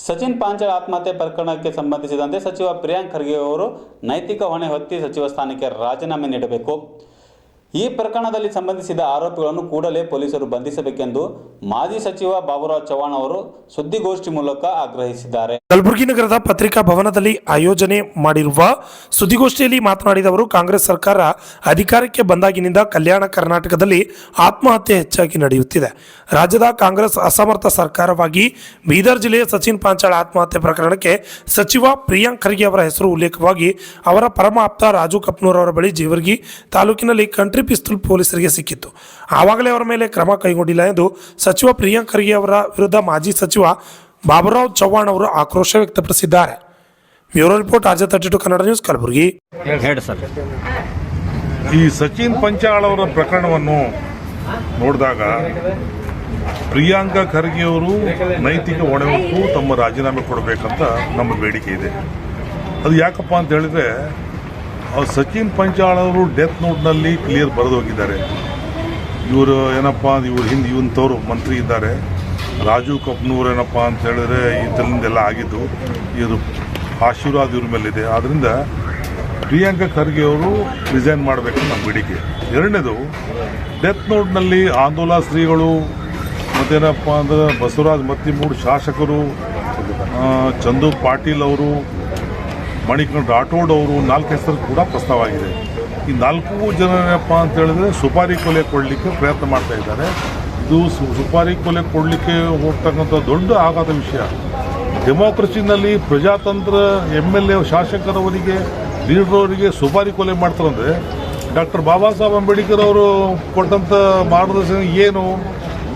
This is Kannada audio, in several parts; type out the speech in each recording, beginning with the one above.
ಸಚಿನ್ ಪಾಂಚಾಳ್ ಆತ್ಮಹತ್ಯೆ ಪ್ರಕರಣಕ್ಕೆ ಸಂಬಂಧಿಸಿದಂತೆ ಸಚಿವ ಪ್ರಿಯಾಂಕ್ ಖರ್ಗೆ ಅವರು ನೈತಿಕ ಹೊಣೆ ಹೊತ್ತಿ ಸಚಿವ ಸ್ಥಾನಕ್ಕೆ ರಾಜೀನಾಮೆ ನೀಡಬೇಕು. ಈ ಪ್ರಕರಣದಲ್ಲಿ ಸಂಬಂಧಿಸಿದ ಆರೋಪಿಗಳನ್ನು ಕೂಡಲೇ ಪೊಲೀಸರು ಬಂಧಿಸಬೇಕೆಂದು ಮಾಜಿ ಸಚಿವ ಬಾಬುರಾವ್ ಚವ್ಹಾಣ್ ಅವರು ಸುದ್ದಿಗೋಷ್ಠಿ ಮೂಲಕ ಆಗ್ರಹಿಸಿದ್ದಾರೆ. ಕಲಬುರಗಿ ನಗರದ ಪತ್ರಿಕಾ ಭವನದಲ್ಲಿ ಆಯೋಜನೆ ಮಾಡಿರುವ ಸುದ್ದಿಗೋಷ್ಠಿಯಲ್ಲಿ ಮಾತನಾಡಿದ ಅವರು, ಕಾಂಗ್ರೆಸ್ ಸರ್ಕಾರ ಅಧಿಕಾರಕ್ಕೆ ಬಂದಾಗಿನಿಂದ ಕಲ್ಯಾಣ ಕರ್ನಾಟಕದಲ್ಲಿ ಆತ್ಮಹತ್ಯೆ ಹೆಚ್ಚಾಗಿ ನಡೆಯುತ್ತಿದೆ. ರಾಜ್ಯದ ಕಾಂಗ್ರೆಸ್ ಅಸಮರ್ಥ ಸರ್ಕಾರವಾಗಿ ಬೀದರ್ ಜಿಲ್ಲೆಯ ಸಚಿನ್ ಪಾಂಚಾಳ್ ಆತ್ಮಹತ್ಯೆ ಪ್ರಕರಣಕ್ಕೆ ಸಚಿವ ಪ್ರಿಯಾಂಕ್ ಖರ್ಗೆ ಅವರ ಹೆಸರು ಉಲ್ಲೇಖವಾಗಿ ಅವರ ಪರಮ ಆಪ್ತ ರಾಜು ಕಪ್ನೂರ್ ಅವರ ಬಳಿ ಜೇವರ್ಗಿ ತಾಲೂಕಿನಲ್ಲಿ ಕಂಟ್ರಿ ಪಿಸ್ತೂಲ್ ಪೊಲೀಸರಿಗೆ ಸಿಕ್ಕಿತ್ತು. ಆವಾಗಲೇ ಅವರ ಮೇಲೆ ಕ್ರಮ ಕೈಗೊಂಡಿಲ್ಲ ಎಂದು ಸಚಿವ ಪ್ರಿಯಾಂಕ್ ಖರ್ಗೆ ಅವರ ವಿರುದ್ಧ ಮಾಜಿ ಸಚಿವ ಬಾಬುರಾವ್ ಚವ್ಹಾಣ್ ಅವರು ಆಕ್ರೋಶ ವ್ಯಕ್ತಪಡಿಸಿದ್ದಾರೆ. Bureau report RJ32 Kannada news, Kalaburagi. ಈ ಸಚಿನ್ ಪಾಂಚಾಳ್ ಅವರ ಪ್ರಕರಣವನ್ನು ನೋಡಿದಾಗ ಪ್ರಿಯಾಂಕ ಖರ್ಗೆ ಅವರು ನೈತಿಕ ಹೊಣೆ ಹೊತ್ತು ತಮ್ಮ ರಾಜೀನಾಮೆ ಕೊಡಬೇಕಂತ ನಮ್ಮ ಬೇಡಿಕೆ ಇದೆ. ಅದು ಯಾಕಪ್ಪ ಅಂತ ಹೇಳಿದ್ರೆ, ಸಚಿನ್ ಪಾಂಚಾಳ್ ಅವರು ಡೆತ್ ನೋಟ್ನಲ್ಲಿ ಕ್ಲಿಯರ್ ಬರೆದು ಹೋಗಿದ್ದಾರೆ. ಇವರು ಏನಪ್ಪ, ಇವ್ರ ಹಿಂದೆ ಇವಂಥವ್ರು ಮಂತ್ರಿ ಇದ್ದಾರೆ, ರಾಜು ಕಪ್ನೂರ್ ಏನಪ್ಪ ಅಂತ ಹೇಳಿದ್ರೆ ಇದರಿಂದೆಲ್ಲ ಆಗಿದ್ದು, ಇವರು ಆಶೀರ್ವಾದ ಇವ್ರ ಮೇಲಿದೆ. ಆದ್ದರಿಂದ ಪ್ರಿಯಾಂಕ ಖರ್ಗೆ ಅವರು ರಿಸೈನ್ ಮಾಡಬೇಕು ನಮ್ಮ ಬೇಡಿಕೆ. ಎರಡನೇದು, ಡೆತ್ ನೋಟ್ನಲ್ಲಿ ಆಂದೋಲನ ಶ್ರೀಗಳು ಮತ್ತೇನಪ್ಪ ಅಂದ್ರೆ ಬಸವರಾಜ್ ಮತ್ತಿಮೂರು ಶಾಸಕರು, ಚಂದು ಪಾಟೀಲ್ ಅವರು, ಮಣಿಕಂಠ ರಾಠೋಡ್ ಅವರು 4 ಹೆಸರು ಕೂಡ ಪ್ರಸ್ತಾವ ಆಗಿದೆ. ಈ 4 ಜನ ಏನಪ್ಪ ಅಂತ ಹೇಳಿದ್ರೆ ಸುಪಾರಿ ಕೊಲೆ ಕೊಡಲಿಕ್ಕೆ ಪ್ರಯತ್ನ ಮಾಡ್ತಾ ಇದ್ದಾರೆ. ಇದು ಸುಪಾರಿ ಕೊಲೆ ಕೊಡಲಿಕ್ಕೆ ಹೋಗ್ತಕ್ಕಂಥ ದೊಡ್ಡ ಆಘಾತ ವಿಷಯ. ಡೆಮೋಕ್ರಸಿನಲ್ಲಿ ಪ್ರಜಾತಂತ್ರ MLA ಶಾಸಕರವರಿಗೆ ಲೀಡರ್ ಸುಪಾರಿ ಕೊಲೆ ಮಾಡ್ತಾರಂದ್ರೆ ಡಾಕ್ಟರ್ ಬಾಬಾ ಸಾಹೇಬ್ ಅಂಬೇಡ್ಕರ್ ಅವರು ಕೊಟ್ಟಂಥ ಮಾರ್ಗದರ್ಶನ ಏನು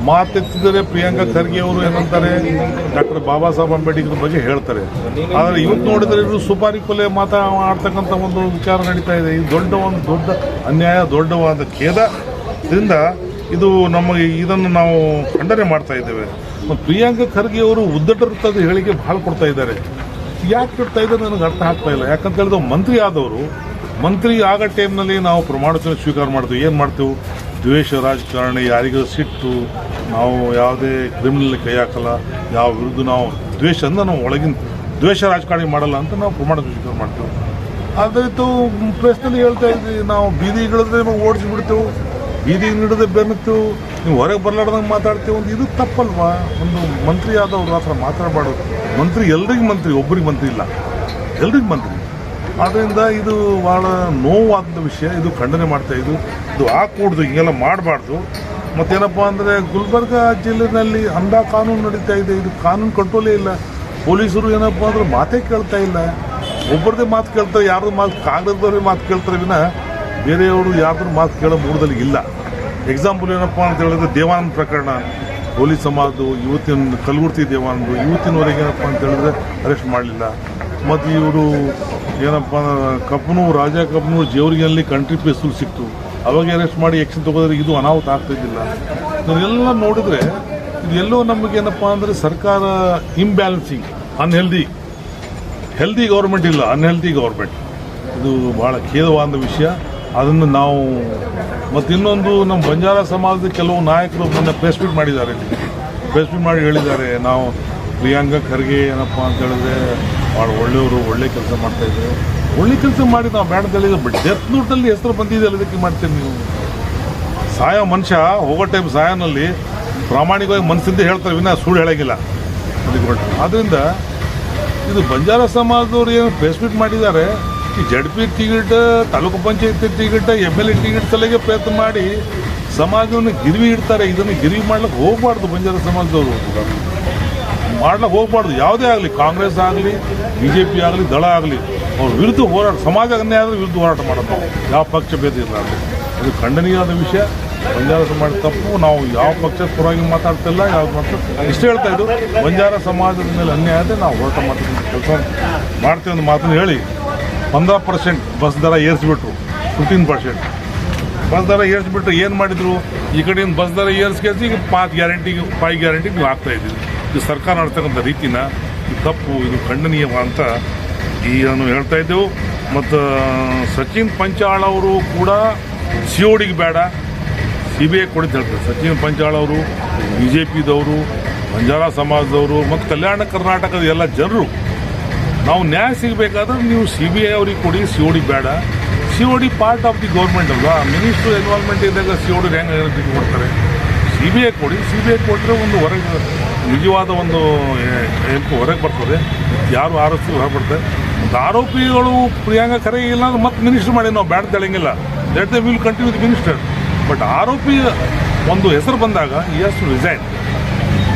ಮಾತೆತ್ತಿದರೆ ಪ್ರಿಯಾಂಕ ಖರ್ಗೆ ಅವರು ಏನಂತಾರೆ, ಡಾಕ್ಟರ್ ಬಾಬಾ ಸಾಹೇಬ್ ಅಂಬೇಡ್ಕರ್ ಬಗ್ಗೆ ಹೇಳ್ತಾರೆ. ಆದರೆ ಇವತ್ತು ನೋಡಿದರೆ ಇವರು ಸುಪಾರಿ ಕೊಲೆ ಮಾತಾಡ್ತಕ್ಕಂಥ ಒಂದು ವಿಚಾರ ನಡೀತಾ ಇದೆ. ಇದು ದೊಡ್ಡ ಅನ್ಯಾಯ, ದೊಡ್ಡವಾದ ಖೇದದಿಂದ ಇದು ನಮಗೆ ಇದನ್ನು ನಾವು ಖಂಡನೆ ಮಾಡ್ತಾ ಇದ್ದೇವೆ. ಮತ್ತು ಪ್ರಿಯಾಂಕ ಖರ್ಗೆ ಅವರು ಉದ್ದಟದ ಹೇಳಿಕೆ ಭಾಳ ಕೊಡ್ತಾ ಇದ್ದಾರೆ. ಯಾಕೆ ಕೊಡ್ತಾ ಇದ್ದಾರೆ ನನಗೆ ಅರ್ಥ ಆಗ್ತಾ ಇಲ್ಲ. ಯಾಕಂತ ಹೇಳಿದ್ರೆ ಮಂತ್ರಿ ಆದವರು, ಮಂತ್ರಿ ಆಗೋ ಟೈಮ್ನಲ್ಲಿ ನಾವು ಪ್ರಮಾಣವಚನ ಸ್ವೀಕಾರ ಮಾಡ್ತೀವಿ. ಏನು ಮಾಡ್ತೀವಿ? ದ್ವೇಷ ರಾಜಕಾರಣಿ, ಯಾರಿಗೂ ಸಿಟ್ಟು, ನಾವು ಯಾವುದೇ ಕ್ರಿಮಿನಲ್ ಕೈ ಹಾಕಲ್ಲ, ಯಾವ ವಿರುದ್ಧ ನಾವು ದ್ವೇಷ ಅಂದ್ರೆ ನಾವು ಒಳಗಿನ ದ್ವೇಷ ರಾಜಕಾರಣಿ ಮಾಡಲ್ಲ ಅಂತ ನಾವು ಪ್ರಮಾಣ ಸ್ವೀಕಾರ ಮಾಡ್ತೇವೆ. ಅದಾಯಿತು, ಪ್ರೆಸ್ನಲ್ಲಿ ಹೇಳ್ತಾ ಇದ್ವಿ, ನಾವು ಬೀದಿಗಿಳಿದ್ರೆ ನಾವು ಓಡಿಸ್ಬಿಡ್ತೇವೆ, ಬೀದಿಗೆ ಹಿಡಿದ್ರೆ ಬೆನ್ನುತ್ತೇವೆ, ನೀವು ಹೊರಗೆ ಬರಲಾರ್ದಂಗೆ ಮಾತಾಡ್ತೇವೆ. ಒಂದು ಇದು ತಪ್ಪಲ್ವಾ? ಒಂದು ಮಂತ್ರಿ ಆದವರು ಆ ಥರ ಮಾತಾಡಬಾರ್ದು. ಮಂತ್ರಿ ಎಲ್ರಿಗೂ ಮಂತ್ರಿ, ಒಬ್ಬರಿಗೆ ಮಂತ್ರಿ ಇಲ್ಲ, ಎಲ್ರಿಗೂ ಮಂತ್ರಿ. ಆದ್ದರಿಂದ ಇದು ಭಾಳ ನೋವಾದ ವಿಷಯ. ಇದು ಖಂಡನೆ ಮಾಡ್ತಾ ಇದು ಹಾಕೂಡ್ದು, ಹಿಂಗೆಲ್ಲ ಮಾಡಬಾರ್ದು. ಮತ್ತೇನಪ್ಪ ಅಂದರೆ ಗುಲ್ಬರ್ಗ ಜಿಲ್ಲೆಯಲ್ಲಿ ಅಂಧ ಕಾನೂನು ನಡೀತಾ ಇದೆ. ಇದು ಕಾನೂನು ಕಂಟ್ರೋಲೇ ಇಲ್ಲ. ಪೊಲೀಸರು ಏನಪ್ಪ ಅಂದ್ರೆ ಮಾತೇ ಕೇಳ್ತಾ ಇಲ್ಲ. ಒಬ್ಬರದೇ ಮಾತು ಕೇಳ್ತಾರೆ, ಯಾರ್ದು ಮಾತು ಕಾಂಗ್ರೆಸ್ದವ್ರಿಗೆ ಮಾತು ಕೇಳ್ತಾರೆ ವಿನ ಬೇರೆಯವರು ಯಾರ್ದ್ರ ಮಾತು ಕೇಳೋ ಮೂಡದಲ್ಲಿ ಇಲ್ಲ. ಎಕ್ಸಾಂಪಲ್ ಏನಪ್ಪ ಅಂತ ಹೇಳಿದ್ರೆ ದೇವಾನಂದ ಪ್ರಕರಣ, ಪೊಲೀಸ್ ಸಮಾಜದ್ದು ಇವತ್ತಿನ ಕಲಬುರ್ಗಿ ದೇವಾನಂದು ಇವತ್ತಿನವರೆಗೆ ಏನಪ್ಪ ಅಂತ ಹೇಳಿದ್ರೆ ಅರೆಸ್ಟ್ ಮಾಡಲಿಲ್ಲ. ಮತ್ತು ಇವರು ಏನಪ್ಪ ಕಪ್ನೂರು, ರಾಜ ಕಪ್ನೂರು ಜೇವರಿಗೆಯಲ್ಲಿ ಕಂಟ್ರಿ ಪಿಸ್ತೂಲ್ ಸಿಕ್ತು, ಅವಾಗ ಅರೆಸ್ಟ್ ಮಾಡಿ ಆ್ಯಕ್ಷನ್ ತೊಗೋದ್ರೆ ಇದು ಅನಾಹುತ ಆಗ್ತಾಯಿದ್ದಿಲ್ಲ. ಇದನ್ನೆಲ್ಲ ನೋಡಿದ್ರೆ ಇದೆಲ್ಲೋ ನಮಗೇನಪ್ಪ ಅಂದರೆ ಸರ್ಕಾರ ಇಂಬ್ಯಾಲೆನ್ಸಿಂಗ್, ಹೆಲ್ದಿ ಗೌರ್ಮೆಂಟ್ ಇಲ್ಲ, ಅನ್ಹೆಲ್ದಿ ಗೌರ್ಮೆಂಟ್. ಇದು ಭಾಳ ಖೇದವಾದ ವಿಷಯ. ಅದನ್ನು ನಾವು ಮತ್ತು ಇನ್ನೊಂದು, ನಮ್ಮ ಬಂಜಾರ ಸಮಾಜದ ಕೆಲವು ನಾಯಕರು ಮೊನ್ನೆ ಪ್ರೆಸ್ ಮೀಟ್ ಮಾಡಿದ್ದಾರೆ. ಪ್ರೆಸ್ ಮೀಟ್ ಮಾಡಿ ಹೇಳಿದ್ದಾರೆ, ನಾವು ಪ್ರಿಯಾಂಕ ಖರ್ಗೆ ಏನಪ್ಪ ಅಂತ ಹೇಳಿದ್ರೆ ಭಾಳ ಒಳ್ಳೆಯವರು, ಒಳ್ಳೆ ಕೆಲಸ ಮಾಡ್ತಾಯಿದ್ದಾರೆ. ಒಳ್ಳೆ ಕೆಲಸ ಮಾಡಿ ನಾವು ಬೇಡದಲ್ಲಿ ಡೆತ್ ನೋಟಲ್ಲಿ ಹೆಸರು ಬಂದಿದೆ, ಅದಕ್ಕೆ ಮಾಡ್ತೀರಿ ನೀವು. ಸಾಯೋ ಮನುಷ್ಯ ಹೋಗೋ ಟೈಮ್ ಸಾಯೋನಲ್ಲಿ ಪ್ರಾಮಾಣಿಕವಾಗಿ ಮನಸ್ಸಿಂದ ಹೇಳ್ತಾರೆ ವಿನ ಸುಳ್ಳು ಹೇಳೋಂಗಿಲ್ಲ. ಆದ್ದರಿಂದ ಇದು ಬಂಜಾರ ಸಮಾಜದವ್ರು ಏನು ಪ್ರೆಸ್ ಮೀಟ್ ಮಾಡಿದ್ದಾರೆ, ಈ ZP ticket, taluk panchayat ticket, MLA ticket ಸಲಹೆಗೆ ಪ್ರಯತ್ನ ಮಾಡಿ ಸಮಾಜವನ್ನು ಗಿರ್ವಿ ಇಡ್ತಾರೆ. ಇದನ್ನು ಗಿರ್ವಿ ಮಾಡ್ಲಿಕ್ಕೆ ಹೋಗಬಾರ್ದು. ಬಂಜಾರ ಸಮಾಜದವರು ಮಾಡ್ಲಿಕ್ಕೆ ಹೋಗಬಾರ್ದು. ಯಾವುದೇ ಆಗಲಿ, ಕಾಂಗ್ರೆಸ್ ಆಗಲಿ, BJP ಆಗಲಿ, ದಳ ಆಗಲಿ, ಅವ್ರ ವಿರುದ್ಧ ಹೋರಾಟ, ಸಮಾಜ ಅನ್ಯಾಯ ಆದರೆ ವಿರುದ್ಧ ಹೋರಾಟ ಮಾಡೋದು ನಾವು. ಯಾವ ಪಕ್ಷ ಭೇದ ಇರಲಾರ್ದು. ಇದು ಖಂಡನೀಯವಾದ ವಿಷಯ. ಬಂಜಾರ ಸಮಾಜ ತಪ್ಪು. ನಾವು ಯಾವ ಪಕ್ಷದ ಪರವಾಗಿ ಮಾತಾಡ್ತಿಲ್ಲ, ಯಾವ್ದು ಮಾತ್ರ ಇಷ್ಟು ಹೇಳ್ತಾ ಇದ್ದು, ಬಂಜಾರ ಸಮಾಜದ ಮೇಲೆ ಅನ್ಯಾಯ ಆದರೆ ನಾವು ಹೋರಾಟ ಮಾಡ್ತೀವಿ, ಕೆಲಸ ಮಾಡ್ತೀವಿ ಒಂದು ಮಾತನ್ನು ಹೇಳಿ 15% ಬಸ್ ದರ ಏರಿಸ್ಬಿಟ್ರು, 15% ಬಸ್ ದರ ಏರಿಸ್ಬಿಟ್ರೆ ಏನು ಮಾಡಿದ್ರು? ಈ ಕಡೆಯಿಂದ ಬಸ್ ದರ ಏರಿಸ್ಕೇಸಿ ಈಗ 5 ಗ್ಯಾರಂಟಿಗೆ ನೀವು ಆಗ್ತಾಯಿದ್ದೀವಿ. ಇದು ಸರ್ಕಾರ ನಡೆಸ್ತಕ್ಕಂಥ ರೀತಿನ ಇದು ತಪ್ಪು, ಇದು ಖಂಡನೀಯ ಅಂತ ನಾನು ಹೇಳ್ತಾ ಇದ್ದೆವು. ಮತ್ತು ಸಚಿನ್ ಪಾಂಚಾಳ್ ಅವರು ಕೂಡ CODಗೆ ಬೇಡ, CBI ಕೊಡಿ ಅಂತ ಹೇಳ್ತಾರೆ. ಸಚಿನ್ ಪಾಂಚಾಳ್ ಅವರು BJPದವರು, ಬಂಜಾರ ಸಮಾಜದವರು ಮತ್ತು ಕಲ್ಯಾಣ ಕರ್ನಾಟಕದ ಎಲ್ಲ ಜನರು ನಾವು ನ್ಯಾಯ ಸಿಗಬೇಕಾದ್ರೆ ನೀವು CBI ಅವ್ರಿಗೆ ಕೊಡಿ, COD ಬೇಡ. COD part of the government ಅಲ್ವಾ, ಮಿನಿಸ್ಟ್ರು ಇನ್ವಾಲ್ವ್ಮೆಂಟ್ ಇದ್ದಾಗ COD ಹೆಂಗೆ ಕೊಡ್ತಾರೆ? CBI ಕೊಡಿ, CBI ಕೊಟ್ಟರೆ ಒಂದು ಹೊರಗೆ ನಿಜವಾದ ಒಂದು ಹೊರಗೆ ಬರ್ತದೆ, ಯಾರು ಆರೋಪಿ ಹೊರಗೆ ಬರ್ತಾರೆ. ಒಂದು ಆರೋಪಿಗಳು ಪ್ರಿಯಾಂಕ ಖರ್ಗೆ ಇಲ್ಲ ಅಂದ್ರೆ ಮತ್ತೆ ಮಿನಿಸ್ಟರ್ ಮಾಡಿ ನಾವು ಬ್ಯಾಡ್ ತೆಳಂಗಿಲ್ಲ, let the will continue the minister. But ಆರೋಪಿ ಒಂದು ಹೆಸರು ಬಂದಾಗ ಈ ಹ್ಯಾಸ್ ಟು ರಿಸೈನ್,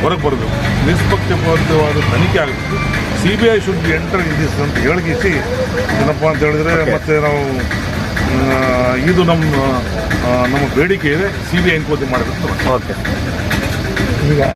ಹೊರಗೆ ಬರಬೇಕು, ನಿಷ್ಪಕ್ಷಪಾತವಾದ ತನಿಖೆ ಆಗಬೇಕು. CBI should be enter in this ಅಂತ ಹೇಳಿಸಿ ಏನಪ್ಪ ಅಂತ ಹೇಳಿದ್ರೆ ಮತ್ತೆ ನಾವು ಇದು ನಮ್ಮ ಬೇಡಿಕೆ ಇದೆ, CBI ಎನ್ಕ್ವೈರಿ ಮಾಡಬೇಕು. ಓಕೆ. ಈಗ